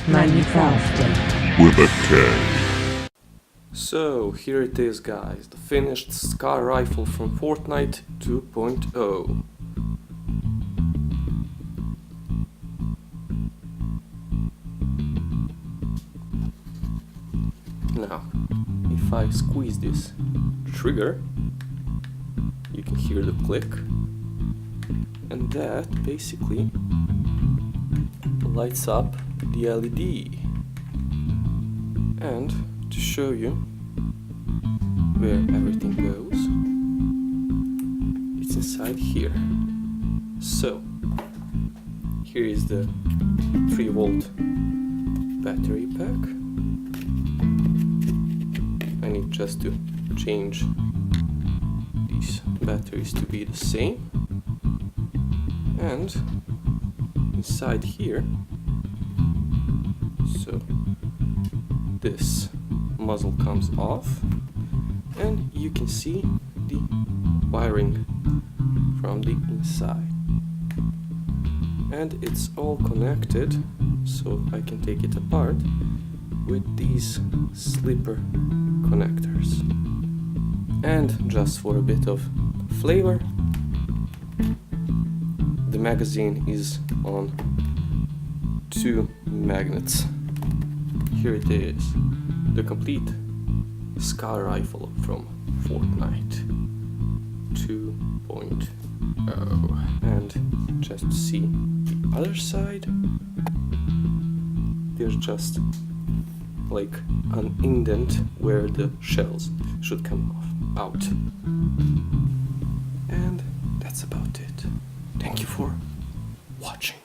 Minecraft with a K. So here it is, guys, the finished Scar rifle from Fortnite 2.0. Now, if I squeeze this trigger, you can hear the click, and that basically lights up the LED. And to show you where everything goes, it's inside here. So here is the 3-volt battery pack. I need just to change these batteries to be the same, and inside here, so this muzzle comes off and you can see the wiring from the inside, and it's all connected, so I can take it apart with these slipper connectors. And just for a bit of flavor, the magazine is on 2 magnets. Here it is, the complete Scar rifle from Fortnite 2.0. And just to see the other side, there's just like an indent where the shells should come out. And that's about it. Thank you for watching.